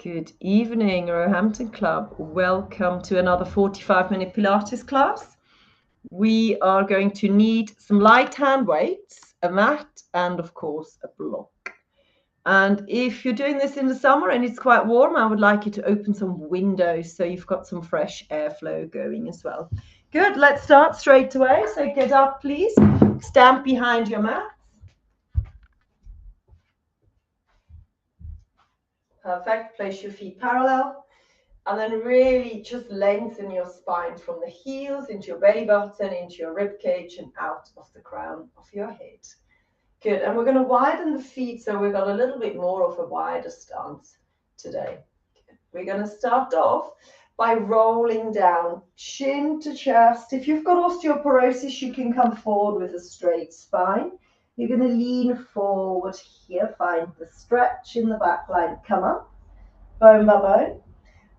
Good evening, Roehampton Club. Welcome to another 45-minute Pilates class. We are going to need some light hand weights, a mat, and of course a block. And if you're doing this in the summer and it's quite warm, I would like you to open some windows so you've got some fresh airflow going as well. Good, let's start straight away. So get up, please. Stand behind your mat. Perfect. Place your feet parallel. And then really just lengthen your spine from the heels into your belly button, into your rib cage, and out of the crown of your head. Good. And we're going to widen the feet so we've got a little bit more of a wider stance today. We're going to start off by rolling down, chin to chest. If you've got osteoporosis, you can come forward with a straight spine. You're going to lean forward here, find the stretch in the back line, come up, bone by bone.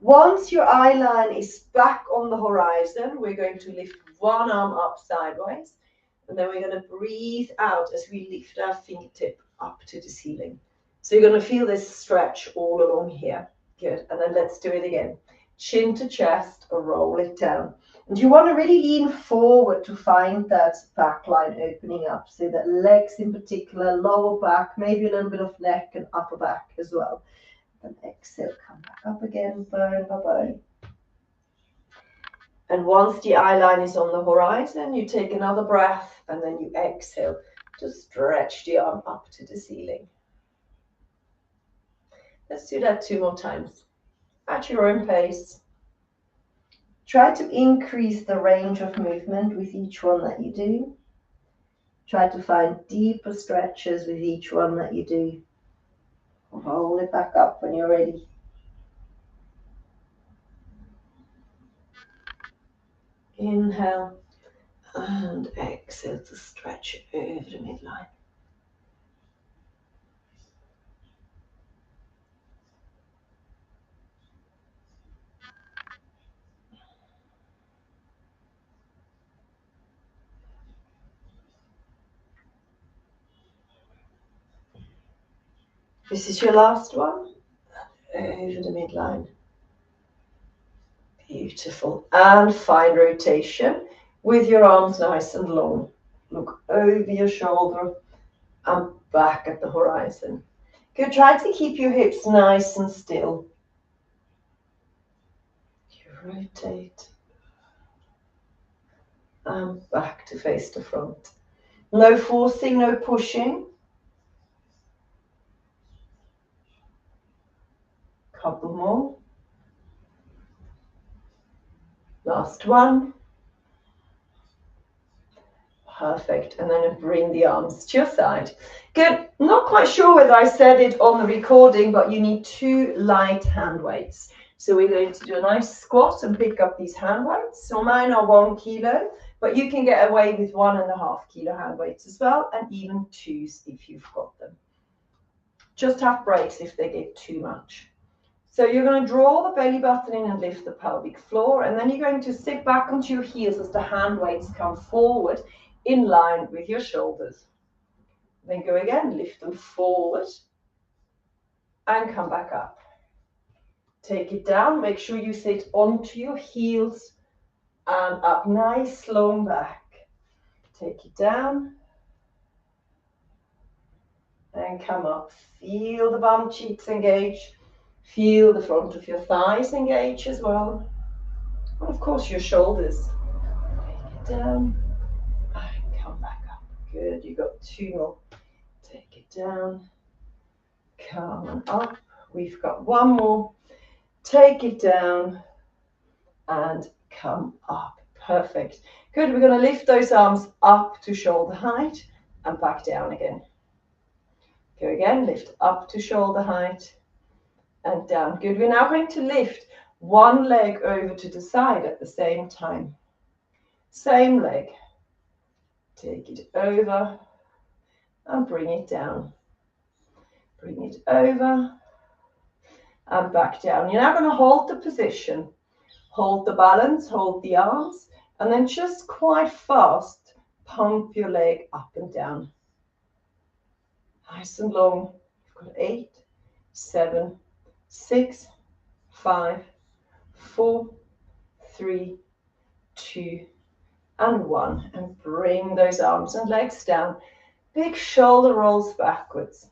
Once your eye line is back on the horizon, we're going to lift one arm up sideways, and then we're going to breathe out as we lift our fingertip up to the ceiling. So you're going to feel this stretch all along here. Good. And then let's do it again. Chin to chest, roll it down. And you want to really lean forward to find that back line opening up. So that legs in particular, lower back, maybe a little bit of neck and upper back as well. And exhale, come back up again, bone by bone. And once the eye line is on the horizon, you take another breath and then you exhale to stretch the arm up to the ceiling. Let's do that 2 more times at your own pace. Try to increase the range of movement with each one that you do. Try to find deeper stretches with each one that you do. Roll it back up when you're ready. Inhale and exhale to stretch over the midline. This is your last one. Over the midline. Beautiful. And fine rotation with your arms nice and long. Look over your shoulder and back at the horizon. Good. Try to keep your hips nice and still. You rotate and back to face the front. No forcing, no pushing. Couple more. Last one. Perfect. And then bring the arms to your side. Good. Not quite sure whether I said it on the recording, but you need 2 light hand weights. So we're going to do a nice squat and pick up these hand weights. So mine are 1 kilo, but you can get away with 1.5 kilo hand weights as well, and even 2s if you've got them. Just have breaks if they get too much. So you're going to draw the belly button in and lift the pelvic floor, and then you're going to sit back onto your heels as the hand weights come forward in line with your shoulders. Then go again, lift them forward and come back up. Take it down, make sure you sit onto your heels and up, nice long back. Take it down and come up. Feel the bum cheeks engage. Feel the front of your thighs engage as well. And of course your shoulders. Take it down and come back up. Good, you got 2 more. Take it down, come on up. We've got 1 more. Take it down and come up. Perfect. Good, we're going to lift those arms up to shoulder height and back down again. Go again, lift up to shoulder height and down. Good, we're now going to lift 1 leg over to the side at the same time. Same leg. Take it over and bring it down. Bring it over and back down. You're now going to hold the position. Hold the balance, hold the arms, and then just quite fast pump your leg up and down. Nice and long. You've got 8, 7, 6, 5, 4, 3, 2, and 1. And bring those arms and legs down. Big shoulder rolls backwards.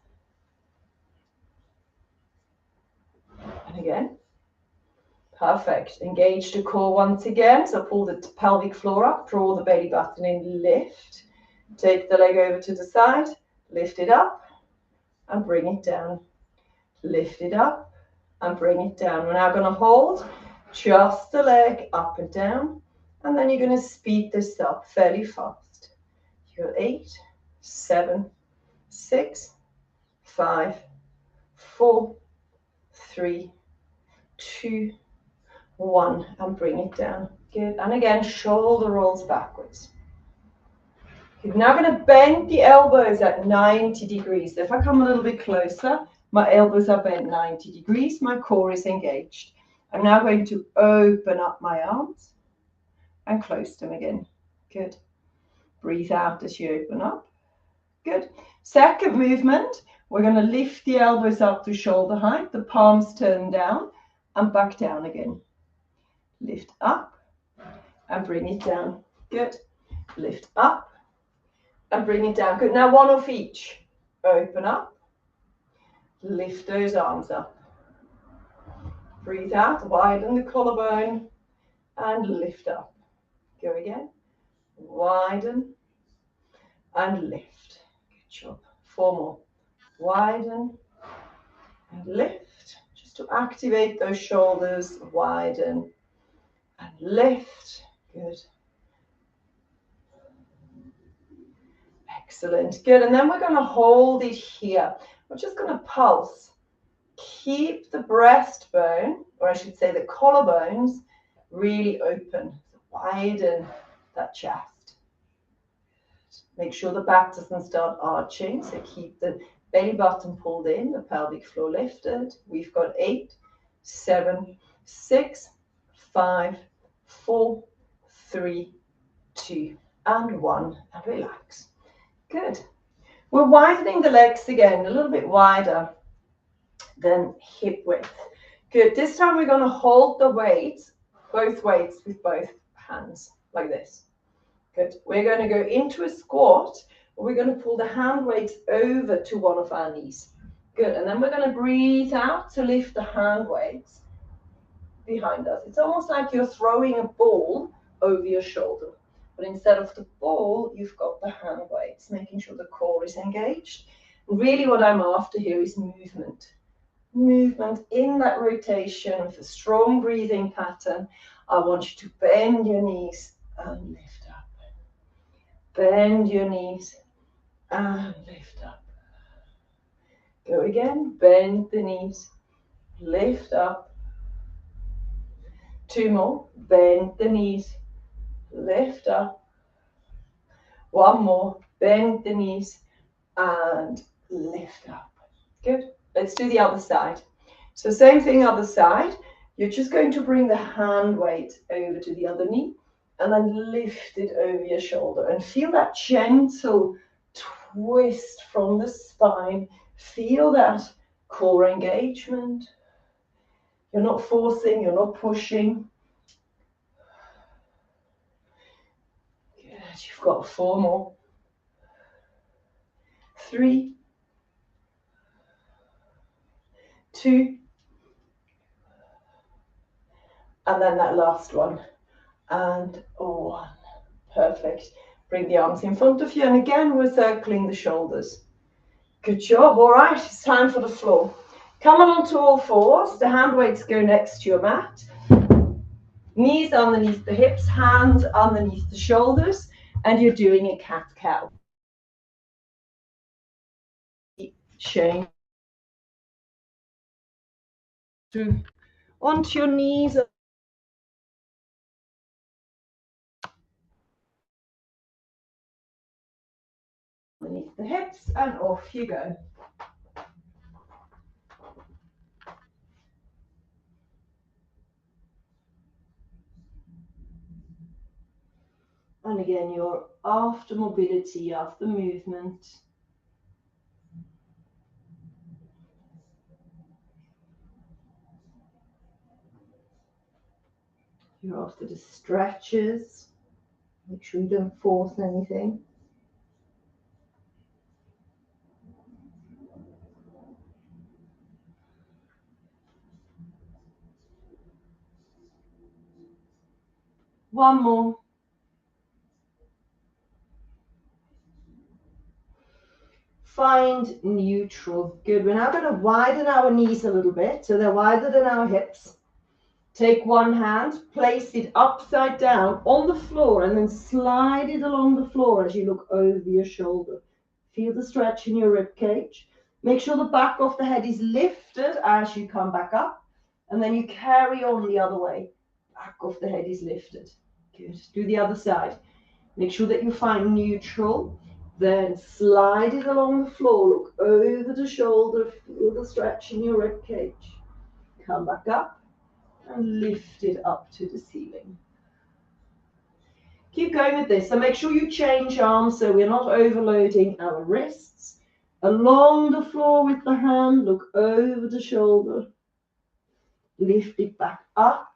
And again. Perfect. Engage the core once again. So pull the pelvic floor up, draw the belly button in, lift. Take the leg over to the side, lift it up, and bring it down. Lift it up, and bring it down. We're now going to hold just the leg up and down, and then you're going to speed this up fairly fast. You got 8, 7, 6, 5, 4, 3, 2, 1, and bring it down. Good. And again, shoulder rolls backwards. You're now going to bend the elbows at 90 degrees. If I come a little bit closer, my elbows are bent 90 degrees. My core is engaged. I'm now going to open up my arms and close them again. Good. Breathe out as you open up. Good. Second movement, we're going to lift the elbows up to shoulder height, the palms turn down, and back down again. Lift up and bring it down. Good. Lift up and bring it down. Good. Now one of each. Open up. Lift those arms up. Breathe out. Widen the collarbone and lift up. Go again. Widen and lift. Good job. 4 more. Widen and lift. Just to activate those shoulders. Widen and lift. Good. Excellent. Good. And then we're going to hold it here. We're just going to pulse. Keep the breastbone, or I should say the collarbones, really open. So widen that chest. Make sure the back doesn't start arching. So keep the belly button pulled in, the pelvic floor lifted. We've got 8, 7, 6, 5, 4, 3, 2, and 1. And relax. Good. We're widening the legs again, a little bit wider than hip width. Good. This time we're going to hold the weights, both weights with both hands, like this. Good. We're going to go into a squat. We're going to pull the hand weights over to one of our knees. Good. And then we're going to breathe out to lift the hand weights behind us. It's almost like you're throwing a ball over your shoulder. But instead of the ball, you've got the hand weights, making sure the core is engaged. Really what I'm after here is movement. Movement in that rotation with a strong breathing pattern. I want you to bend your knees and lift up. Bend your knees and lift up. Go again. Bend the knees. Lift up. 2 more. Bend the knees. Lift up. 1 more. Bend the knees and lift up. Good. Let's do the other side. So same thing, other side. You're just going to bring the hand weight over to the other knee and then lift it over your shoulder and feel that gentle twist from the spine. Feel that core engagement. You're not forcing, you're not pushing. Good. You've got 4 more. 3, 2, and then that last one, and 1. Perfect. Bring the arms in front of you, and again we're circling the shoulders. Good job. All right, it's time for the floor. Come on onto all fours. The hand weights go next to your mat. Knees underneath the hips, hands underneath the shoulders, and you're doing a cat-cow. Change through onto your knees. Underneath the hips, and off you go. And again, you're after mobility, after movement. You're after the stretches. Make sure you don't force anything. One more. Find neutral. Good. We're now going to widen our knees a little bit so they're wider than our hips. Take one hand, place it upside down on the floor, and then slide it along the floor as you look over your shoulder. Feel the stretch in your rib cage. Make sure the back of the head is lifted as you come back up, and then you carry on the other way. Back of the head is lifted. Good. Do the other side. Make sure that you find neutral. Then slide it along the floor. Look over the shoulder. Feel the stretch in your rib cage. Come back up and lift it up to the ceiling. Keep going with this. So make sure you change arms so we're not overloading our wrists. Along the floor with the hand. Look over the shoulder. Lift it back up.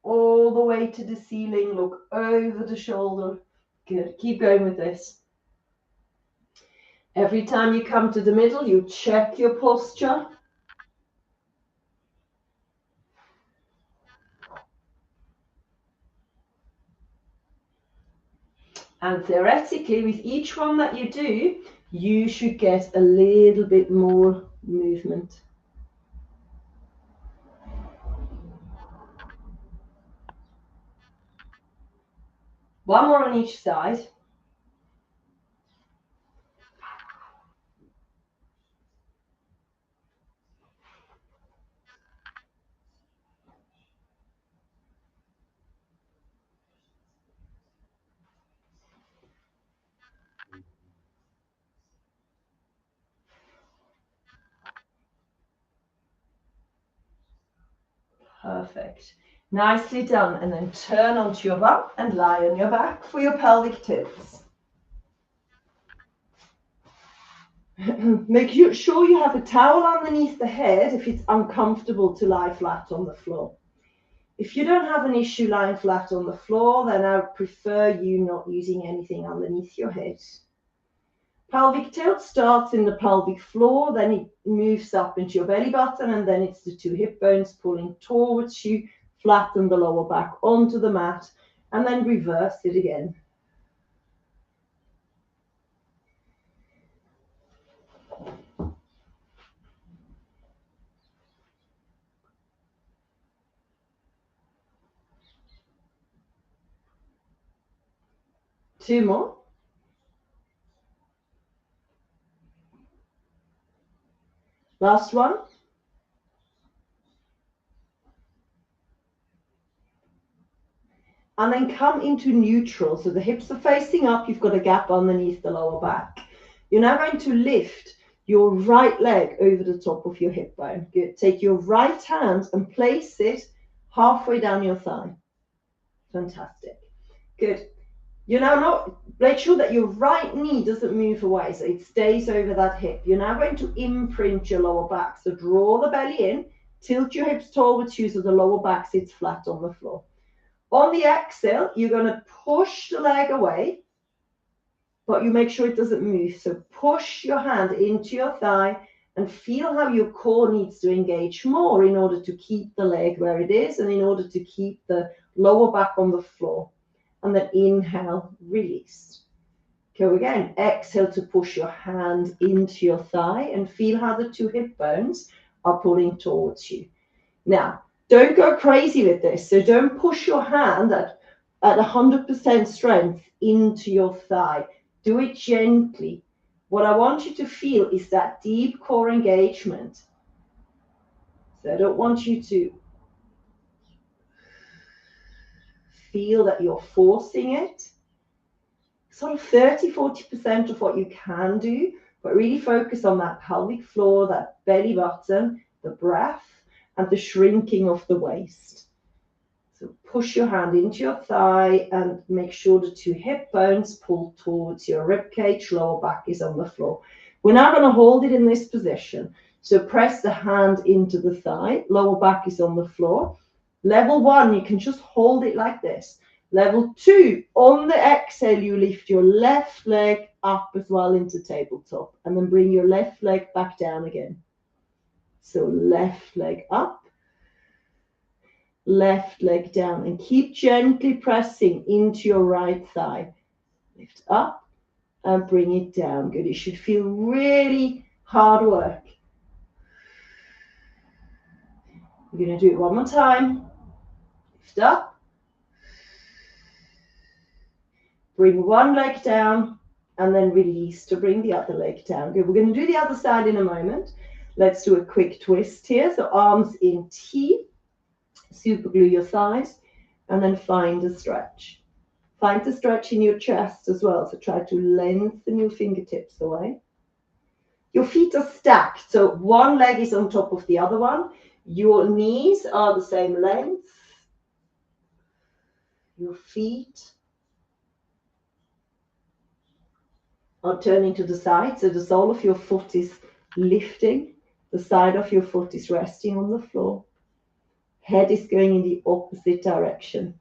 All the way to the ceiling. Look over the shoulder. Good. Keep going with this. Every time you come to the middle, you check your posture. And theoretically, with each one that you do, you should get a little bit more movement. One more on each side. Perfect. Nicely done. And then turn onto your bum and lie on your back for your pelvic tilts. Make sure you have a towel underneath the head if it's uncomfortable to lie flat on the floor. If you don't have an issue lying flat on the floor, then I would prefer you not using anything underneath your head. Pelvic tilt starts in the pelvic floor, then it moves up into your belly button, and then it's the two hip bones pulling towards you, flatten the lower back onto the mat, and then reverse it again. Two more. Last one. And then come into neutral. So the hips are facing up. You've got a gap underneath the lower back. You're now going to lift your right leg over the top of your hip bone. Good. Take your right hand and place it halfway down your thigh. Fantastic. Good. You're now not, make sure that your right knee doesn't move away, so it stays over that hip. You're now going to imprint your lower back. So draw the belly in, tilt your hips towards you so the lower back sits flat on the floor. On the exhale, you're going to push the leg away, but you make sure it doesn't move. So push your hand into your thigh and feel how your core needs to engage more in order to keep the leg where it is and in order to keep the lower back on the floor. And then inhale, release. Go again. Exhale to push your hand into your thigh and feel how the two hip bones are pulling towards you. Now, don't go crazy with this. So don't push your hand at 100% strength into your thigh. Do it gently. What I want you to feel is that deep core engagement. So I don't want you to feel that you're forcing it. Sort of 30-40% of what you can do, but really focus on that pelvic floor, that belly button, the breath, and the shrinking of the waist. So push your hand into your thigh and make sure the two hip bones pull towards your rib cage, lower back is on the floor. We're now going to hold it in this position. So press the hand into the thigh, lower back is on the floor. Level 1, you can just hold it like this. Level 2, on the exhale, you lift your left leg up as well into tabletop, and then bring your left leg back down again. So left leg up, left leg down, and keep gently pressing into your right thigh. Lift up and bring it down. Good. It should feel really hard work. We're going to do it one more time. Lift up. Bring one leg down and then release to bring the other leg down. Good. We're going to do the other side in a moment. Let's do a quick twist here. So arms in T. Super glue your thighs and then find a stretch. Find the stretch in your chest as well. So try to lengthen your fingertips away. Your feet are stacked. So one leg is on top of the other one. Your knees are the same length. Your feet are turning to the side. So the sole of your foot is lifting. The side of your foot is resting on the floor. Head is going in the opposite direction.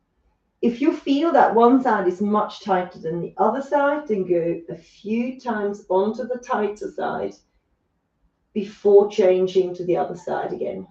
If you feel that one side is much tighter than the other side, then go a few times onto the tighter side before changing to the other side again.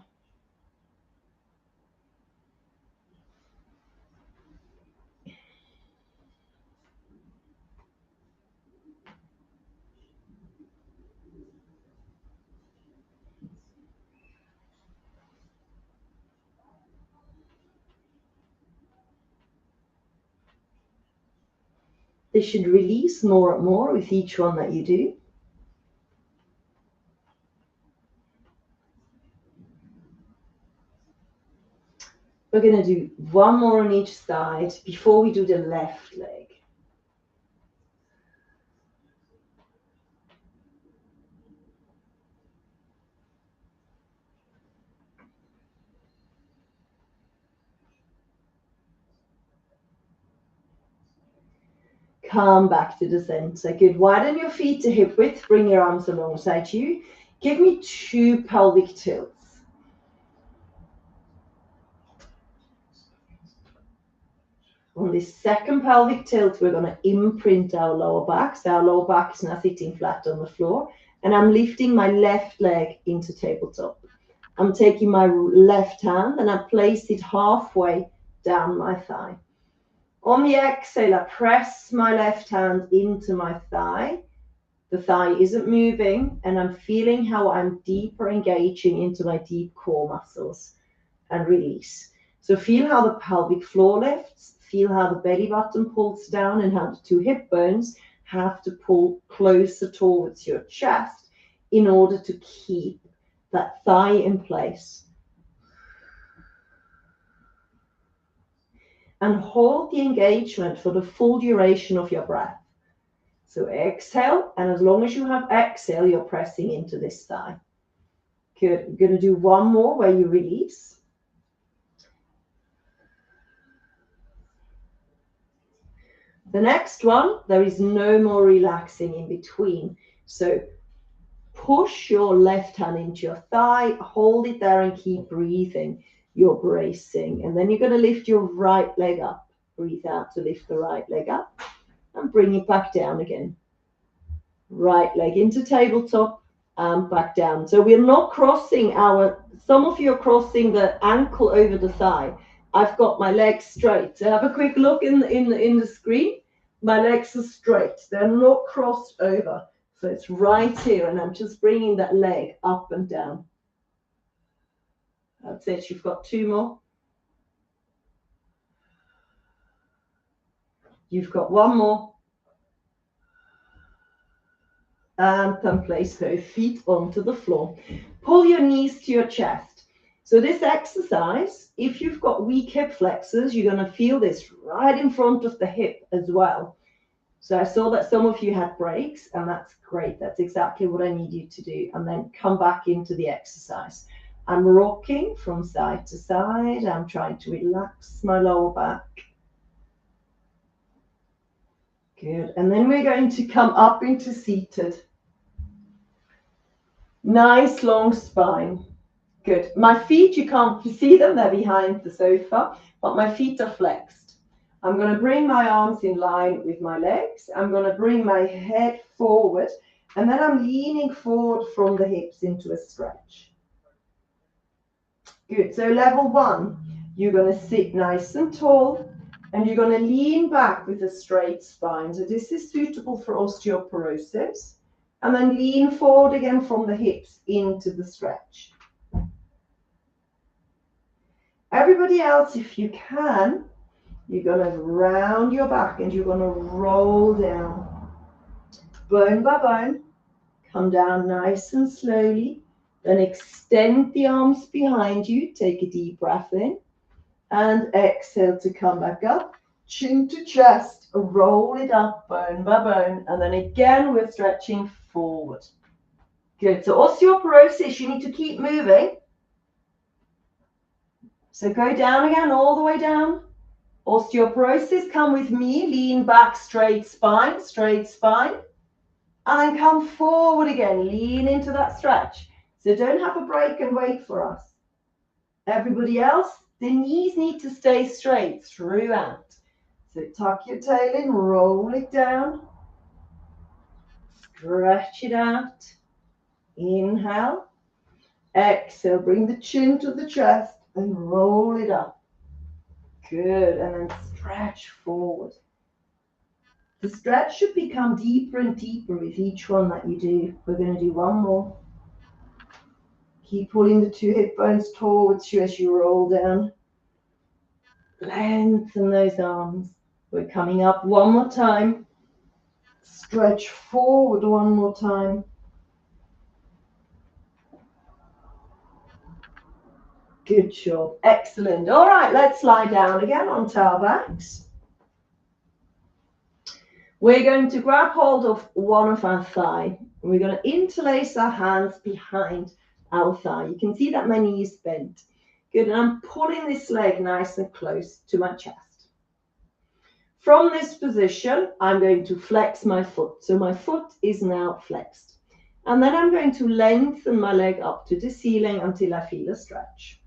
They should release more and more with each one that you do. We're going to do one more on each side before we do the left leg. Come back to the center. Good. Widen your feet to hip width. Bring your arms alongside you. Give me 2 pelvic tilts. On this second pelvic tilt, we're going to imprint our lower back. So our lower back is now sitting flat on the floor. And I'm lifting my left leg into tabletop. I'm taking my left hand and I place it halfway down my thigh. On the exhale, I press my left hand into my thigh. The thigh isn't moving, and I'm feeling how I'm deeper engaging into my deep core muscles, and release. So feel how the pelvic floor lifts, feel how the belly button pulls down, and how the 2 hip bones have to pull closer towards your chest in order to keep that thigh in place. And hold the engagement for the full duration of your breath. So exhale, and as long as you have exhale, you're pressing into this thigh. Good. You're going to do one more where you release. The next one, there is no more relaxing in between. So push your left hand into your thigh, hold it there and keep breathing. You're bracing. And then you're going to lift your right leg up. Breathe out to lift the right leg up and bring it back down again. Right leg into tabletop and back down. So we're not crossing some of you are crossing the ankle over the thigh. I've got my legs straight. So have a quick look in the screen. My legs are straight. They're not crossed over. So it's right here, and I'm just bringing that leg up and down. That's it. You've got 2 more. You've got 1 more. And then place both feet onto the floor. Pull your knees to your chest. So this exercise, if you've got weak hip flexors, you're going to feel this right in front of the hip as well. So I saw that some of you had breaks, and that's great. That's exactly what I need you to do. And then come back into the exercise. I'm rocking from side to side. I'm trying to relax my lower back. Good. And then we're going to come up into seated. Nice long spine. Good. My feet, you can't see them, they're behind the sofa, but my feet are flexed. I'm going to bring my arms in line with my legs. I'm going to bring my head forward, and then I'm leaning forward from the hips into a stretch. Good. So level 1, you're going to sit nice and tall, and you're going to lean back with a straight spine. So this is suitable for osteoporosis. And then lean forward again from the hips into the stretch. Everybody else, if you can, you're going to round your back and you're going to roll down. Bone by bone. Come down nice and slowly. Then extend the arms behind you. Take a deep breath in. And exhale to come back up. Chin to chest. Roll it up bone by bone. And then again, we're stretching forward. Good. So osteoporosis, you need to keep moving. So go down again, all the way down. Osteoporosis, come with me. Lean back, straight spine. And then come forward again. Lean into that stretch. So don't have a break and wait for us. Everybody else, the knees need to stay straight throughout. So tuck your tail in, roll it down. Stretch it out. Inhale. Exhale, bring the chin to the chest. And roll it up. Good. And then stretch forward. The stretch should become deeper and deeper with each one that you do. We're going to do one more. Keep pulling the 2 hip bones towards you as you roll down. Lengthen those arms. We're coming up one more time. Stretch forward one more time. Good job. Excellent. All right, let's lie down again onto our backs. We're going to grab hold of one of our thigh. And we're going to interlace our hands behind our thigh. You can see that my knee is bent. Good. And I'm pulling this leg nice and close to my chest. From this position, I'm going to flex my foot. So my foot is now flexed. And then I'm going to lengthen my leg up to the ceiling until I feel a stretch.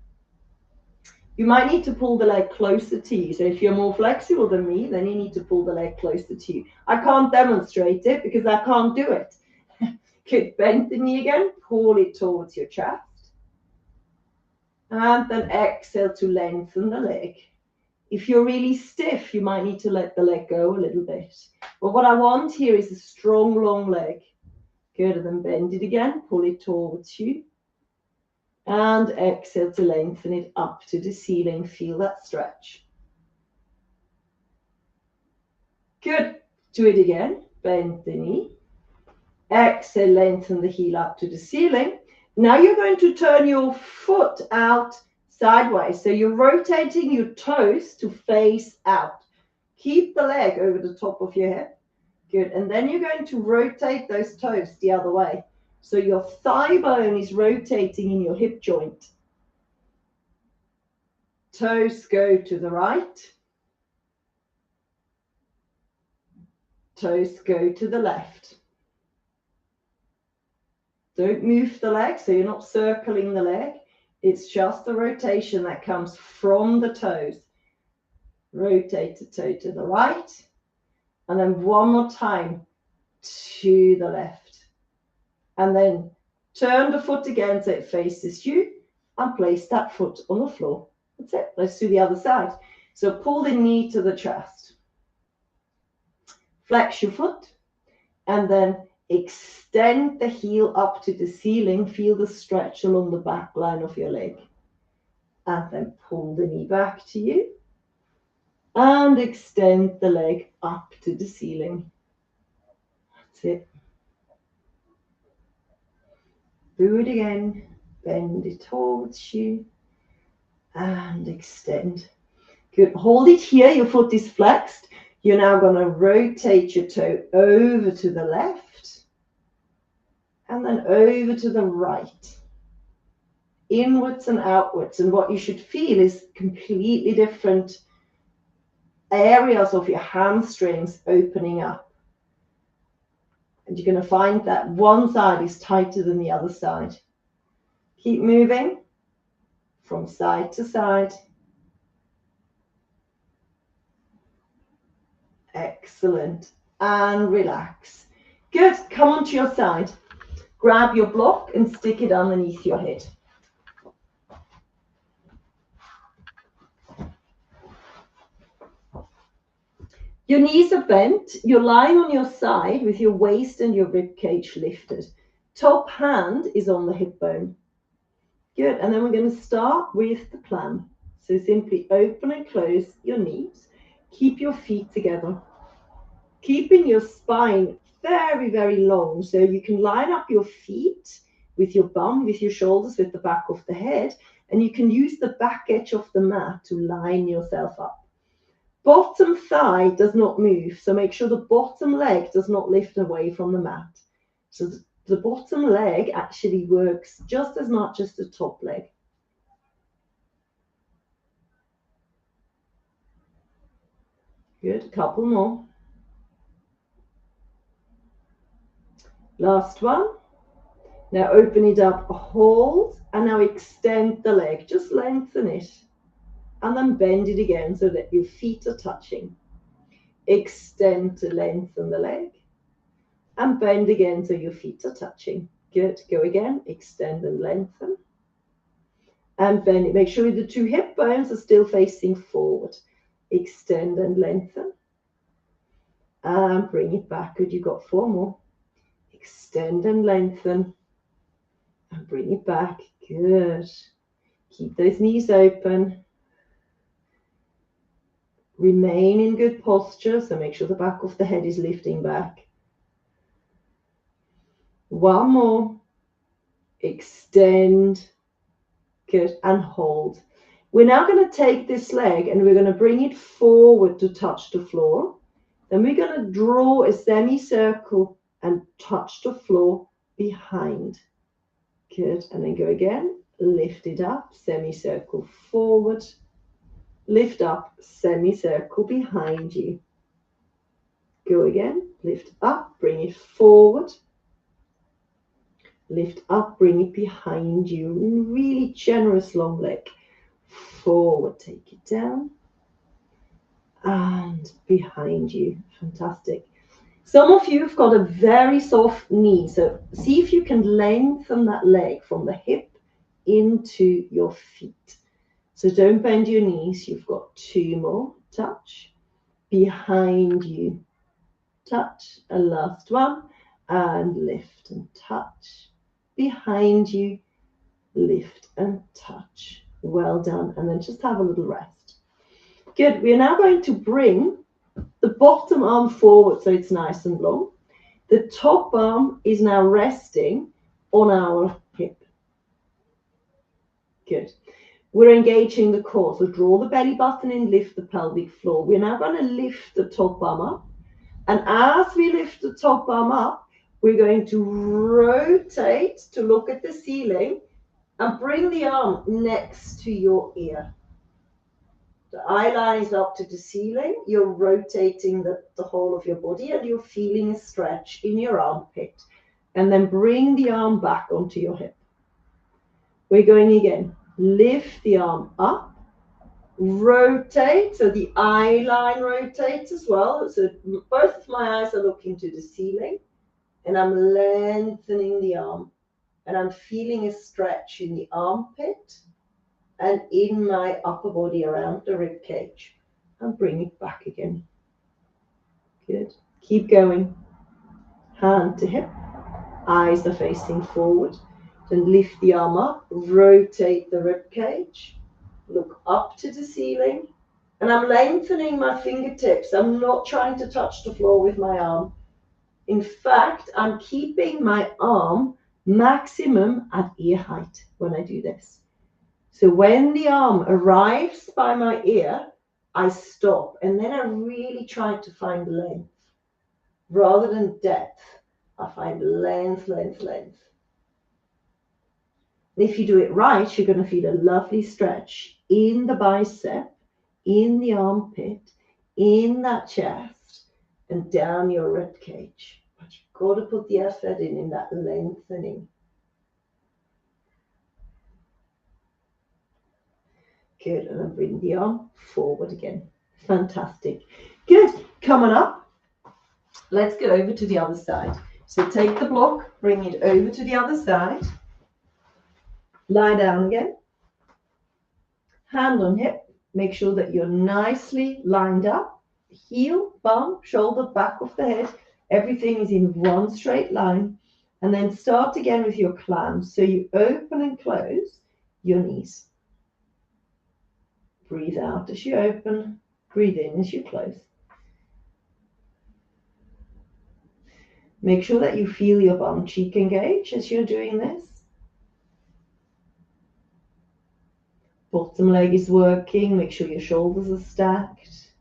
You might need to pull the leg closer to you. So if you're more flexible than me, then you need to pull the leg closer to you. I can't demonstrate it because I can't do it. Good. Bend the knee again. Pull it towards your chest. And then exhale to lengthen the leg. If you're really stiff, you might need to let the leg go a little bit. But what I want here is a strong, long leg. Good. And then bend it again. Pull it towards you. And exhale to lengthen it up to the ceiling. Feel that stretch. Good. Do it again. Bend the knee. Exhale, lengthen the heel up to the ceiling. Now you're going to turn your foot out sideways. So you're rotating your toes to face out. Keep the leg over the top of your head. Good. And then you're going to rotate those toes the other way. So your thigh bone is rotating in your hip joint. Toes go to the right. Toes go to the left. Don't move the leg, so you're not circling the leg. It's just the rotation that comes from the toes. Rotate the toe to the right. And then one more time to the left. And then turn the foot again so it faces you and place that foot on the floor. That's it. Let's do the other side. So pull the knee to the chest. Flex your foot and then extend the heel up to the ceiling. Feel the stretch along the back line of your leg. And then pull the knee back to you and extend the leg up to the ceiling. That's it. Do it again. Bend it towards you and extend. Good. Hold it here. Your foot is flexed. You're now going to rotate your toe over to the left and then over to the right. Inwards and outwards. And what you should feel is completely different areas of your hamstrings opening up. And you're going to find that one side is tighter than the other side. Keep moving. from side to side. Excellent. And relax. Good. Come onto your side. Grab your block and stick it underneath your head. Your knees are bent. You're lying on your side with your waist and your rib cage lifted. Top hand is on the hip bone. Good. And then we're going to start with the plan. So simply open and close your knees. Keep your feet together. Keeping your spine very, very long. So you can line up your feet with your bum, with your shoulders, with the back of the head. And you can use the back edge of the mat to line yourself up. Bottom thigh does not move, so make sure the bottom leg does not lift away from the mat. So the bottom leg actually works just as much as the top leg. Good, a couple more. Last one. Now open it up, hold, and now extend the leg. Just lengthen it. And then bend it again so that your feet are touching. Extend to lengthen the leg. And bend again so your feet are touching. Good. Go again. Extend and lengthen. And bend it. Make sure the two hip bones are still facing forward. Extend and lengthen. And bring it back. Good. You've got 4 more. Extend and lengthen. And bring it back. Good. Keep those knees open. Remain in good posture. So make sure the back of the head is lifting back. 1 more. Extend. Good. And hold. We're now going to take this leg and we're going to bring it forward to touch the floor. Then we're going to draw a semicircle and touch the floor behind. Good. And then go again. Lift it up. Semicircle forward. Lift up. Semicircle behind you. Go again. Lift up. Bring it forward. Lift up, bring it behind you. Really generous long leg. Forward, take it down. And behind you. Fantastic. Some of you have got a very soft knee. So see if you can lengthen that leg from the hip into your feet. So don't bend your knees. You've got 2 more. Touch. Behind you. Touch. And last one. And lift and touch. Behind you, lift and touch. Well done. And then just have a little rest. Good. We are now going to bring the bottom arm forward so it's nice and long. The top arm is now resting on our hip. Good. We're engaging the core. So draw the belly button in, lift the pelvic floor. We're now going to lift the top arm up. And as we lift the top arm up, we're going to rotate to look at the ceiling and bring the arm next to your ear. The eye line is up to the ceiling. You're rotating the whole of your body and you're feeling a stretch in your armpit. And then bring the arm back onto your hip. We're going again. Lift the arm up. Rotate. So the eye line rotates as well. So both of my eyes are looking to the ceiling. And I'm lengthening the arm. And I'm feeling a stretch in the armpit and in my upper body around the rib cage. And bring it back again. Good. Keep going. Hand to hip. Eyes are facing forward. Then lift the arm up. Rotate the rib cage. Look up to the ceiling. And I'm lengthening my fingertips. I'm not trying to touch the floor with my arm. In fact, I'm keeping my arm maximum at ear height when I do this. So when the arm arrives by my ear, I stop. And then I really try to find length. Rather than depth, I find length, length, length. And if you do it right, you're going to feel a lovely stretch in the bicep, in the armpit, in that chest, and down your rib cage. But you've got to put the effort in that lengthening. Good, and then bring the arm forward again. Fantastic. Good, coming up. Let's go over to the other side. So take the block, bring it over to the other side. Lie down again. Hand on hip. Make sure that you're nicely lined up. Heel, bum, shoulder, back of the head. Everything is in one straight line. And then start again with your clams. So you open and close your knees. Breathe out as you open. Breathe in as you close. Make sure that you feel your bum cheek engage as you're doing this. Bottom leg is working. Make sure your shoulders are stacked.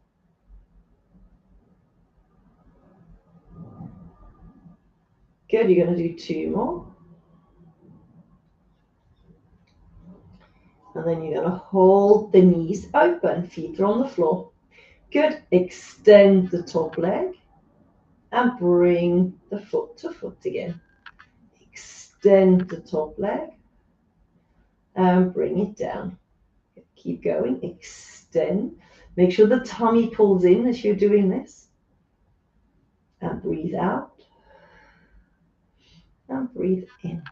Good, you're going to do 2 more. And then you're going to hold the knees open. Feet are on the floor. Good. Extend the top leg. And bring the foot to foot again. Extend the top leg. And bring it down. Keep going. Extend. Make sure the tummy pulls in as you're doing this. And breathe out. And breathe in.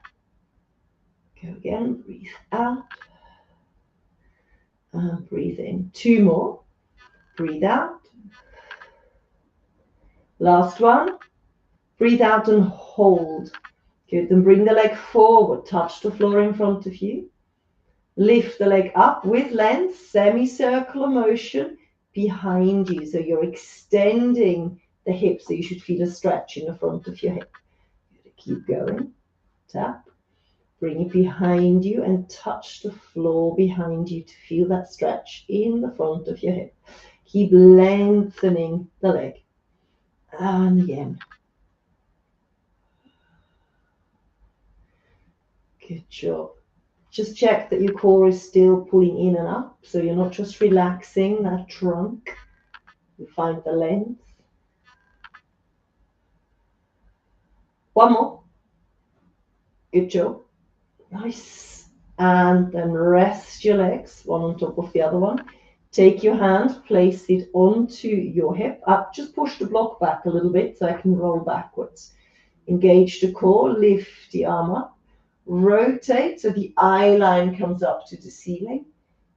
Go again. Breathe out. And breathe in. 2 more. Breathe out. Last one. Breathe out and hold. Good. Then bring the leg forward. Touch the floor in front of you. Lift the leg up with length. Semicircular motion behind you. So you're extending the hip. So you should feel a stretch in the front of your hip. Keep going. Tap. Bring it behind you and touch the floor behind you to feel that stretch in the front of your hip. Keep lengthening the leg. And again. Good job. Just check that your core is still pulling in and up, so you're not just relaxing that trunk. You find the length. 1 more. Good job. Nice. And then rest your legs, one on top of the other one. Take your hand, place it onto your hip. Up, just push the block back a little bit so I can roll backwards. Engage the core, lift the arm up. Rotate so the eye line comes up to the ceiling.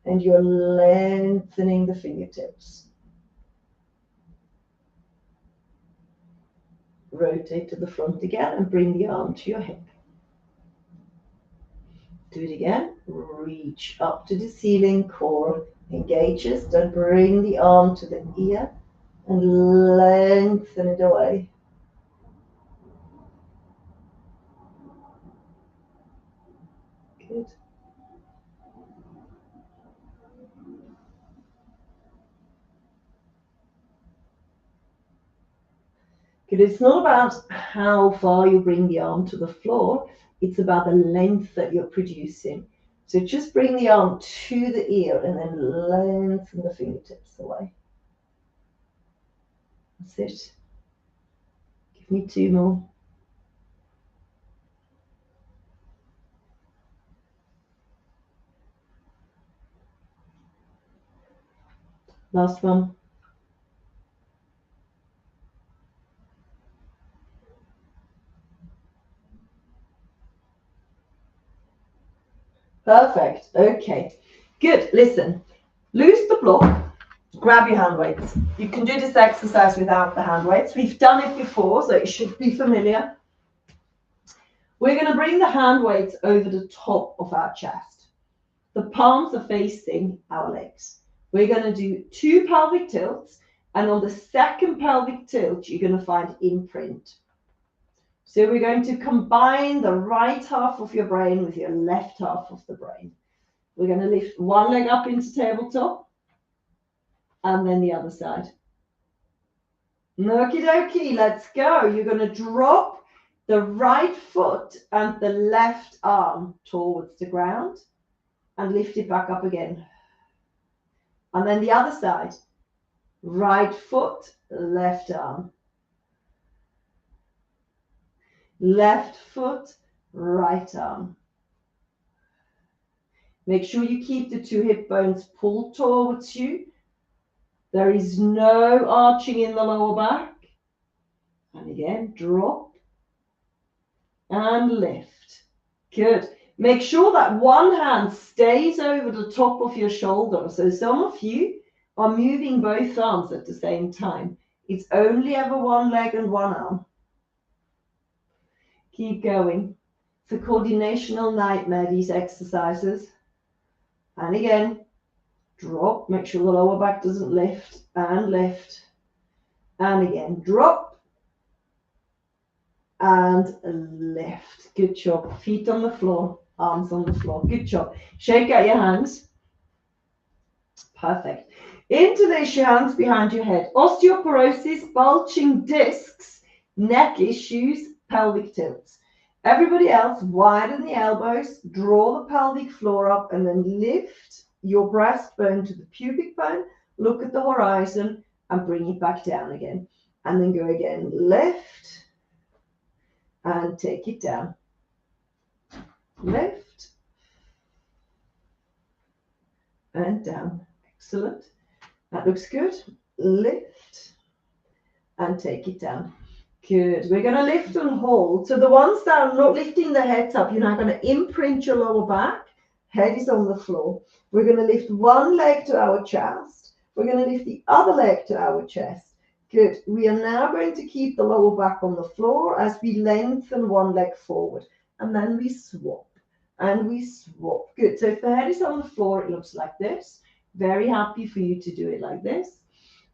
And you're lengthening the fingertips. Rotate to the front again and bring the arm to your hip. Do it again. Reach up to the ceiling, core engages. Then bring the arm to the ear and lengthen it away. Good. Good. It's not about how far you bring the arm to the floor. It's about the length that you're producing. So just bring the arm to the ear and then lengthen the fingertips away. That's it. Give me 2 more. Last one. Perfect. Okay. Good. Listen. Loose the block. Grab your hand weights. You can do this exercise without the hand weights. We've done it before, so it should be familiar. We're going to bring the hand weights over the top of our chest. The palms are facing our legs. We're going to do 2 pelvic tilts, and on the second pelvic tilt, you're going to find imprint. So we're going to combine the right half of your brain with your left half of the brain. We're going to lift one leg up into tabletop and then the other side. Okie dokie, let's go. You're going to drop the right foot and the left arm towards the ground and lift it back up again. And then the other side. Right foot, left arm. Left foot, right arm. Make sure you keep the two hip bones pulled towards you. There is no arching in the lower back. And again, drop and lift. Good. Make sure that one hand stays over the top of your shoulder. So some of you are moving both arms at the same time. It's only ever one leg and one arm. Keep going. It's a coordinational nightmare, these exercises. And again, drop. Make sure the lower back doesn't lift. And lift. And again, drop. And lift. Good job. Feet on the floor. Arms on the floor. Good job. Shake out your hands. Perfect. Interlace your hands behind your head. Osteoporosis, bulging discs, neck issues, pelvic tilts. Everybody else, widen the elbows, draw the pelvic floor up, and then lift your breastbone to the pubic bone. Look at the horizon and bring it back down again. And then go again. Lift and take it down. Lift and down. Excellent. That looks good. Lift and take it down. Good. We're going to lift and hold. So the ones that are not lifting the heads up, you're now going to imprint your lower back. Head is on the floor. We're going to lift one leg to our chest. We're going to lift the other leg to our chest. Good. We are now going to keep the lower back on the floor as we lengthen one leg forward. And then we swap. And we swap. Good. So if the head is on the floor, it looks like this. Very happy for you to do it like this.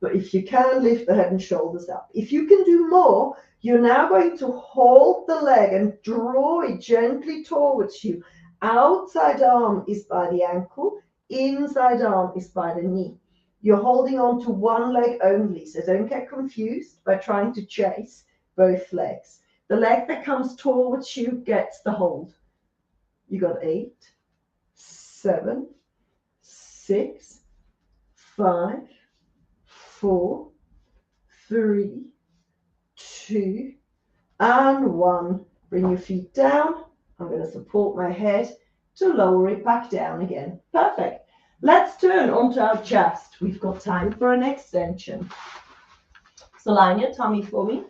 But if you can, lift the head and shoulders up. If you can do more, you're now going to hold the leg and draw it gently towards you. Outside arm is by the ankle. Inside arm is by the knee. You're holding on to one leg only, so don't get confused by trying to chase both legs. The leg that comes towards you gets the hold. You got 8, 7, 6, 5, 4, 3, 2, and 1. Bring your feet down. I'm going to support my head to lower it back down again. Perfect. Let's turn onto our chest. We've got time for an extension. So line your tummy for me.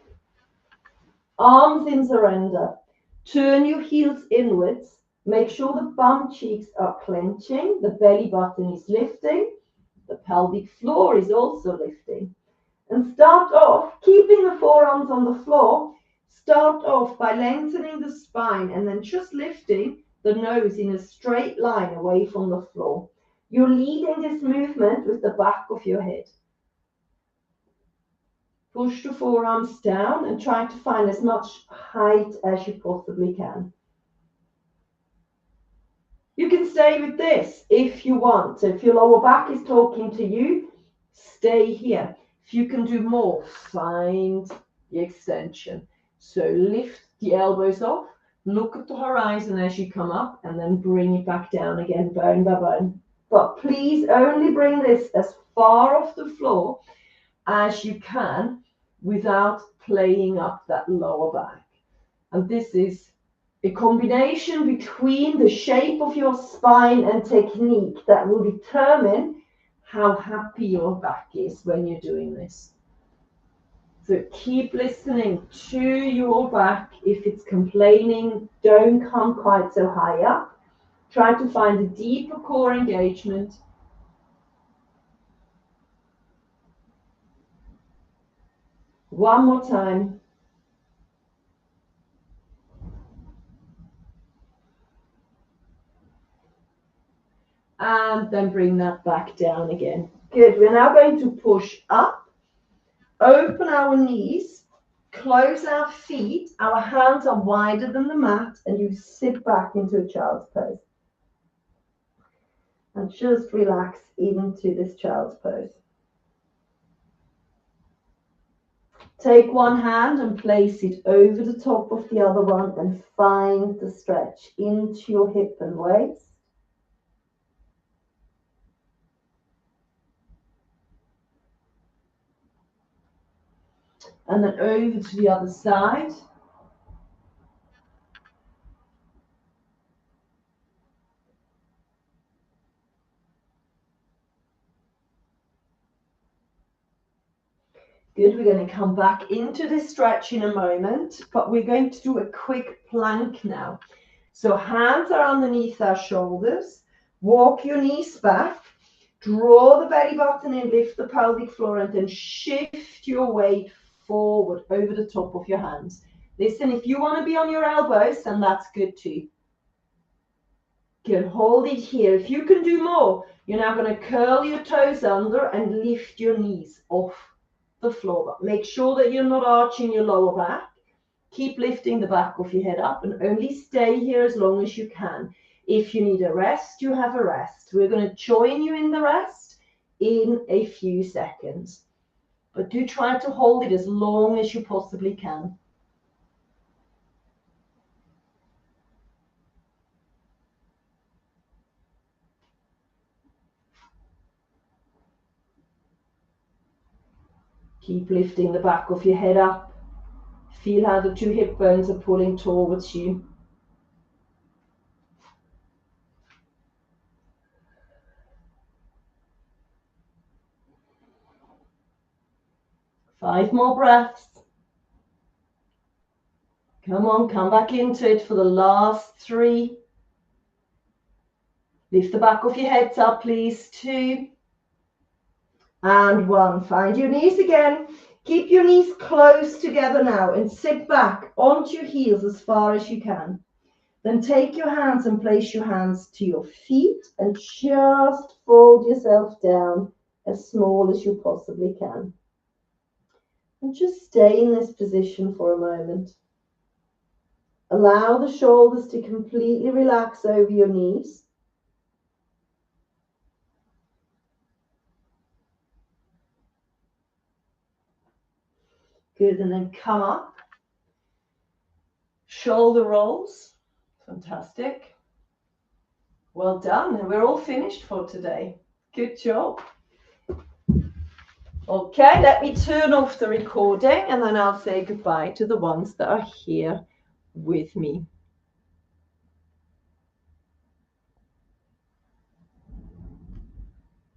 Arms in surrender. Turn your heels inwards. Make sure the bum cheeks are clenching. The belly button is lifting. The pelvic floor is also lifting. And start off, keeping the forearms on the floor, start off by lengthening the spine and then just lifting the nose in a straight line away from the floor. You're leading this movement with the back of your head. Push the forearms down and try to find as much height as you possibly can. You can stay with this if you want. So if your lower back is talking to you, stay here. If you can do more, find the extension. So lift the elbows off, look at the horizon as you come up, and then bring it back down again, bone by bone. But please only bring this as far off the floor as you can without playing up that lower back. And this is a combination between the shape of your spine and technique that will determine how happy your back is when you're doing this. So keep listening to your back. If it's complaining, don't come quite so high up. Try to find a deeper core engagement. One more time. And then bring that back down again. Good. We're now going to push up, open our knees, close our feet. Our hands are wider than the mat, and you sit back into a child's pose. And just relax into this child's pose. Take one hand and place it over the top of the other one and find the stretch into your hip and waist. And then over to the other side. Good. We're going to come back into this stretch in a moment, but we're going to do a quick plank now. So hands are underneath our shoulders. Walk your knees back. Draw the belly button in, lift the pelvic floor, and then shift your weight forward over the top of your hands. Listen, if you want to be on your elbows, then that's good too. Good. Hold it here. If you can do more, you're now going to curl your toes under and lift your knees off the floor. But make sure that you're not arching your lower back. Keep lifting the back of your head up and only stay here as long as you can. If you need a rest, you have a rest. We're going to join you in the rest in a few seconds. But do try to hold it as long as you possibly can. Keep lifting the back of your head up. Feel how the two hip bones are pulling towards you. Five more breaths. Come on, come back into it for the last 3. Lift the back of your heads up, please. 2. And 1. Find your knees again. Keep your knees close together now and sit back onto your heels as far as you can. Then take your hands and place your hands to your feet and just fold yourself down as small as you possibly can. And just stay in this position for a moment. Allow the shoulders to completely relax over your knees. Good, and then come up. Shoulder rolls. Fantastic. Well done, and we're all finished for today. Good job. Okay, let me turn off the recording and then I'll say goodbye to the ones that are here with me.